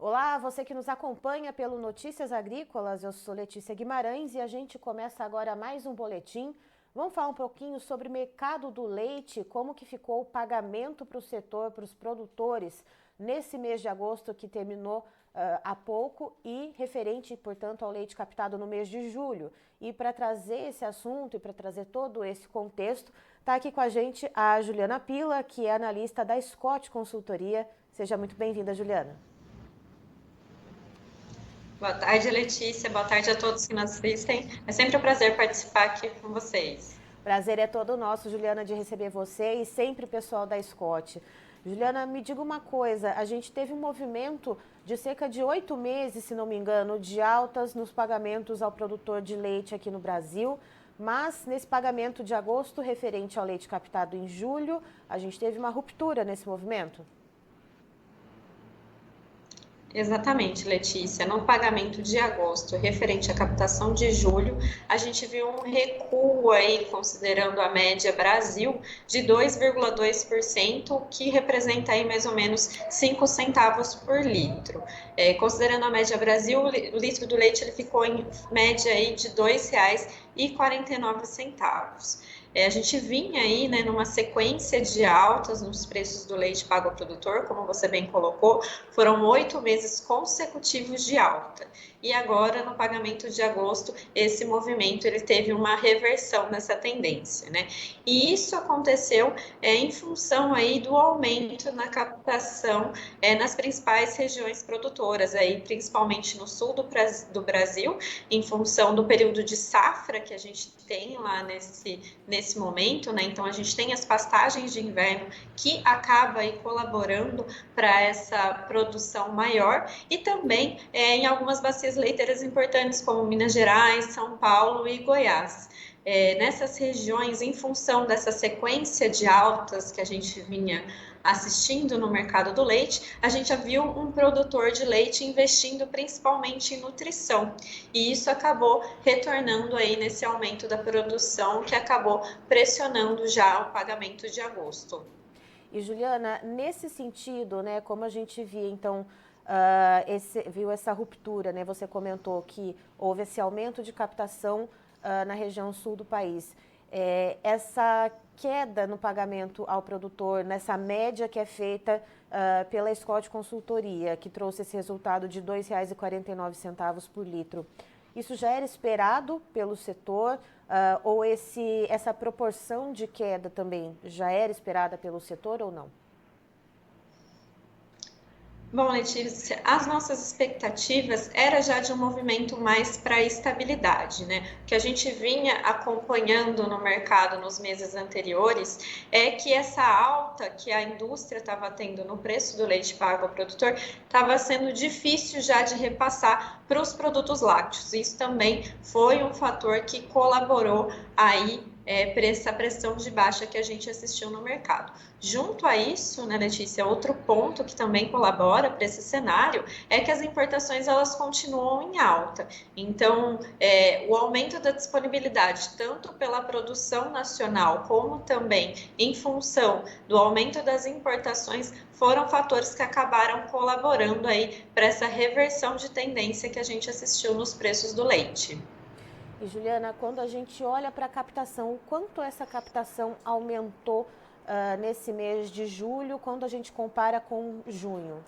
Olá, você que nos acompanha pelo Notícias Agrícolas, eu sou Letícia Guimarães e a gente começa agora mais um boletim. Vamos falar um pouquinho sobre o mercado do leite, como que ficou o pagamento para o setor, para os produtores, nesse mês de agosto que terminou há pouco e referente, portanto, ao leite captado no mês de julho. E para trazer esse assunto e para trazer todo esse contexto, está aqui com a gente a Juliana Pila, que é analista da Scott Consultoria. Seja muito bem-vinda, Juliana. Boa tarde, Letícia. Boa tarde a todos que nos assistem. É sempre um prazer participar aqui com vocês. Prazer é todo nosso, Juliana, de receber você e sempre o pessoal da Scott. Juliana, me diga uma coisa, a gente teve um movimento de cerca de 8 meses, se não me engano, de altas nos pagamentos ao produtor de leite aqui no Brasil, mas nesse pagamento de agosto referente ao leite captado em julho, a gente teve uma ruptura nesse movimento? Exatamente, Letícia. No pagamento de agosto, referente à captação de julho, a gente viu um recuo aí, considerando a média Brasil, de 2,2%, que representa aí mais ou menos 5 centavos por litro. Considerando a média Brasil, o litro do leite ele ficou em média aí de R$ 2,49. A gente vinha aí, né, numa sequência de altas nos preços do leite pago ao produtor, como você bem colocou, foram 8 meses consecutivos de alta. E agora, no pagamento de agosto, esse movimento ele teve uma reversão nessa tendência, né? E isso aconteceu em função aí do aumento na captação nas principais regiões produtoras, aí, principalmente no sul do Brasil, em função do período de safra que a gente tem lá nesse momento, né? Então a gente tem as pastagens de inverno que acaba aí colaborando para essa produção maior e também em algumas bacias leiteiras importantes como Minas Gerais, São Paulo e Goiás. Nessas regiões, em função dessa sequência de altas que a gente vinha assistindo no mercado do leite, a gente já viu um produtor de leite investindo principalmente em nutrição, e isso acabou retornando aí nesse aumento da produção que acabou pressionando já o pagamento de agosto. E Juliana, nesse sentido, né, como a gente via, então, viu essa ruptura, né? Você comentou que houve esse aumento de captação na região sul do país. Essa queda no pagamento ao produtor, nessa média que é feita pela Scott Consultoria, que trouxe esse resultado de R$ 2,49 por litro. Isso já era esperado pelo setor ou essa proporção de queda também já era esperada pelo setor ou não? Bom, Letícia, as nossas expectativas era já de um movimento mais para estabilidade, né? O que a gente vinha acompanhando no mercado nos meses anteriores é que essa alta que a indústria estava tendo no preço do leite pago ao produtor estava sendo difícil já de repassar para os produtos lácteos. Isso também foi um fator que colaborou aí para essa pressão de baixa que a gente assistiu no mercado. Junto a isso, né, Letícia, outro ponto que também colabora para esse cenário é que as importações elas continuam em alta. Então, o aumento da disponibilidade, tanto pela produção nacional como também em função do aumento das importações, foram fatores que acabaram colaborando aí para essa reversão de tendência que a gente assistiu nos preços do leite. E Juliana, quando a gente olha para a captação, o quanto essa captação aumentou nesse mês de julho, quando a gente compara com junho?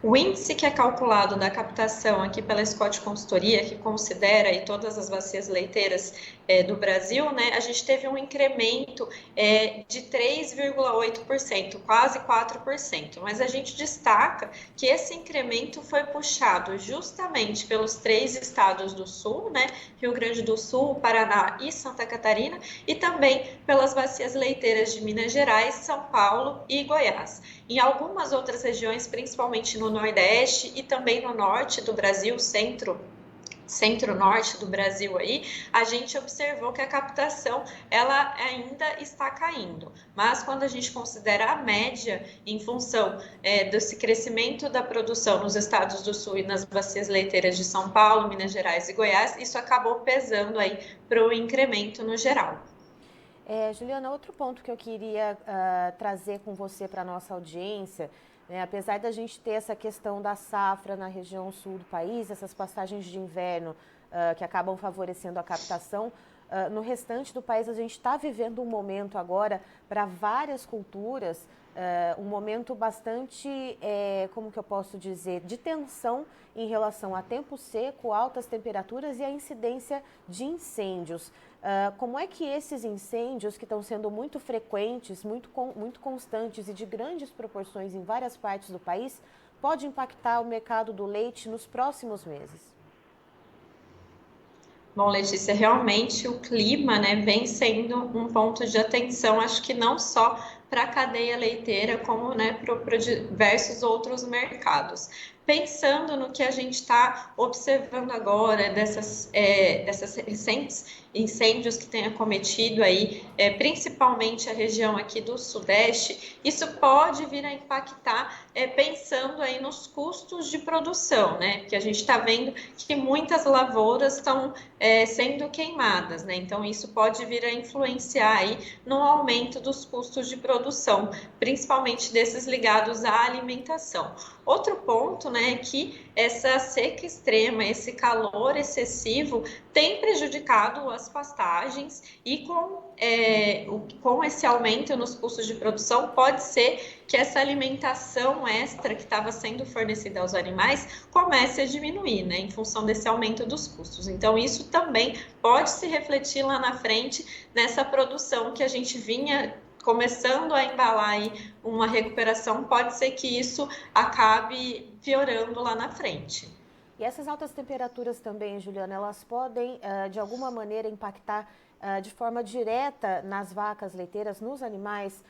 O índice que é calculado da captação aqui pela Scott Consultoria, que considera aí todas as bacias leiteiras do Brasil, né, a gente teve um incremento de 3,8%, quase 4%. Mas a gente destaca que esse incremento foi puxado justamente pelos 3 estados do Sul, né, Rio Grande do Sul, Paraná e Santa Catarina, e também pelas bacias leiteiras de Minas Gerais, São Paulo e Goiás. Em algumas outras regiões, principalmente no Nordeste e também no Norte do Brasil, centro-norte do Brasil aí, a gente observou que a captação ela ainda está caindo, mas quando a gente considera a média em função desse crescimento da produção nos estados do Sul e nas bacias leiteiras de São Paulo, Minas Gerais e Goiás, isso acabou pesando aí para o incremento no geral. Juliana, outro ponto que eu queria trazer com você para a nossa audiência, né? Apesar da gente ter essa questão da safra na região sul do país, essas passagens de inverno que acabam favorecendo a captação, no restante do país a gente está vivendo um momento agora para várias culturas, um momento bastante, como que eu posso dizer, de tensão em relação a tempo seco, altas temperaturas e a incidência de incêndios. Como é que esses incêndios, que estão sendo muito frequentes, muito constantes e de grandes proporções em várias partes do país, pode impactar o mercado do leite nos próximos meses? Bom, Letícia, realmente o clima, né, vem sendo um ponto de atenção, acho que não só para a cadeia leiteira, como, né, para diversos outros mercados. Pensando no que a gente está observando agora, dessas recentes incêndios que tem acometido aí, principalmente a região aqui do Sudeste, isso pode vir a impactar, pensando aí nos custos de produção, né? Porque a gente está vendo que muitas lavouras estão sendo queimadas, né? Então isso pode vir a influenciar aí no aumento dos custos de produção, principalmente desses ligados à alimentação. Outro ponto, né, é que essa seca extrema, esse calor excessivo tem prejudicado as pastagens e com esse aumento nos custos de produção, pode ser que essa alimentação extra que estava sendo fornecida aos animais comece a diminuir, né, em função desse aumento dos custos. Então, isso também pode se refletir lá na frente nessa produção que a gente vinha começando a embalar aí uma recuperação, pode ser que isso acabe piorando lá na frente. E essas altas temperaturas também, Juliana, elas podem, de alguma maneira, impactar de forma direta nas vacas leiteiras, nos animais,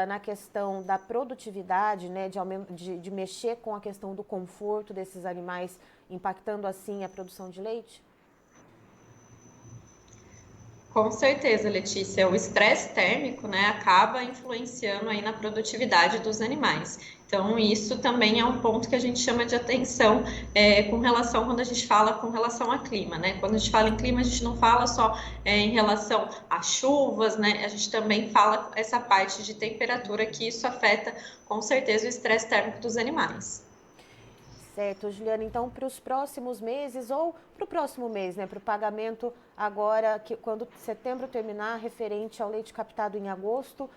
na questão da produtividade, né, de mexer com a questão do conforto desses animais, impactando assim a produção de leite? Com certeza, Letícia, o estresse térmico, né, acaba influenciando aí na produtividade dos animais. Então, isso também é um ponto que a gente chama de atenção com relação, quando a gente fala com relação a clima, né? Quando a gente fala em clima, a gente não fala só em relação a chuvas, né? A gente também fala essa parte de temperatura, que isso afeta com certeza o estresse térmico dos animais. Certo, Juliana. Então, para os próximos meses ou para o próximo mês, né, para o pagamento agora, quando setembro terminar, referente ao leite captado em agosto,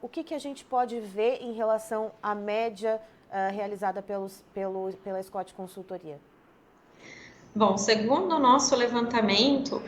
o que a gente pode ver em relação à média realizada pela Scott Consultoria? Bom, segundo o nosso levantamento,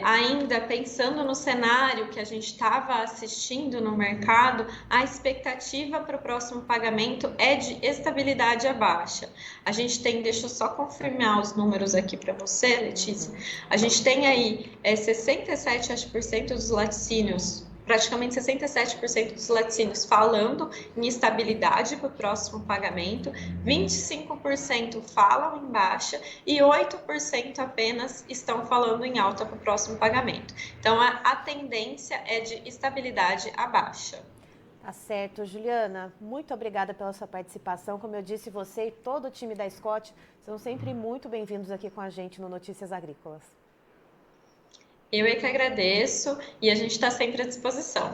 ainda pensando no cenário que a gente estava assistindo no mercado, a expectativa para o próximo pagamento é de estabilidade baixa. A gente tem, deixa eu só confirmar os números aqui para você, Letícia. A gente tem aí 67% dos laticínios, praticamente 67% dos laticínios falando em estabilidade para o próximo pagamento, 25% falam em baixa e 8% apenas estão falando em alta para o próximo pagamento. Então, a tendência é de estabilidade a baixa. Tá certo, Juliana. Muito obrigada pela sua participação. Como eu disse, você e todo o time da Scott são sempre muito bem-vindos aqui com a gente no Notícias Agrícolas. Eu é que agradeço e a gente está sempre à disposição.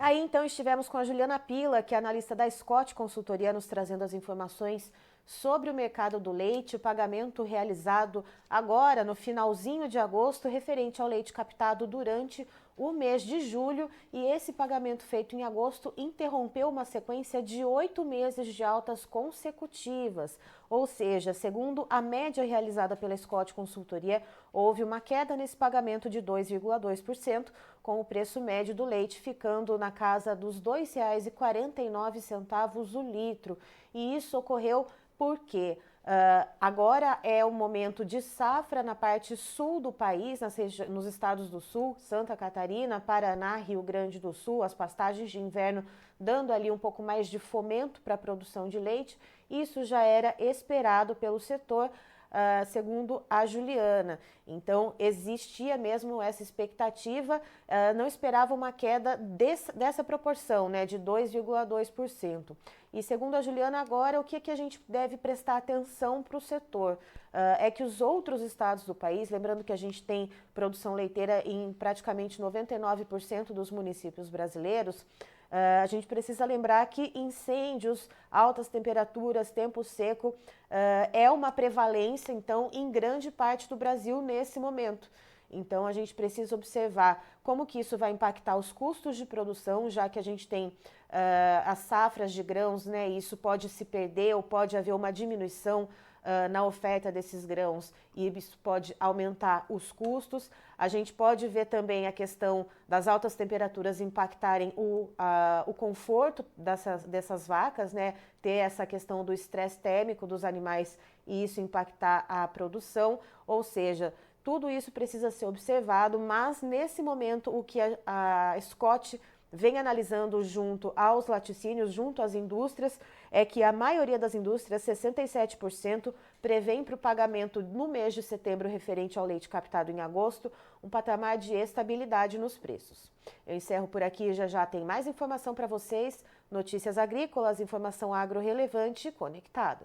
Aí então estivemos com a Juliana Pila, que é analista da Scott Consultoria, nos trazendo as informações sobre o mercado do leite, o pagamento realizado agora no finalzinho de agosto, referente ao leite captado durante o mês de julho, e esse pagamento feito em agosto interrompeu uma sequência de 8 meses de altas consecutivas, ou seja, segundo a média realizada pela Scott Consultoria, houve uma queda nesse pagamento de 2,2%, com o preço médio do leite ficando na casa dos R$ 2,49 o litro, e isso ocorreu porque agora é o momento de safra na parte sul do país, nos estados do sul, Santa Catarina, Paraná, Rio Grande do Sul, as pastagens de inverno dando ali um pouco mais de fomento para a produção de leite. Isso já era esperado pelo setor, segundo a Juliana. Então, existia mesmo essa expectativa, não esperava uma queda dessa proporção, né, de 2,2%. E segundo a Juliana, agora o que a gente deve prestar atenção para o setor? É que os outros estados do país, lembrando que a gente tem produção leiteira em praticamente 99% dos municípios brasileiros, A gente precisa lembrar que incêndios, altas temperaturas, tempo seco é uma prevalência, então, em grande parte do Brasil nesse momento. Então, a gente precisa observar como que isso vai impactar os custos de produção, já que a gente tem as safras de grãos, né? Isso pode se perder ou pode haver uma diminuição na oferta desses grãos e isso pode aumentar os custos. A gente pode ver também a questão das altas temperaturas impactarem o conforto dessas vacas, né? Ter essa questão do estresse térmico dos animais e isso impactar a produção, ou seja, tudo isso precisa ser observado, mas nesse momento o que a Scott vem analisando junto aos laticínios, junto às indústrias, é que a maioria das indústrias, 67%, prevêem para o pagamento no mês de setembro referente ao leite captado em agosto, um patamar de estabilidade nos preços. Eu encerro por aqui, já tem mais informação para vocês, notícias agrícolas, informação agro relevante e conectada.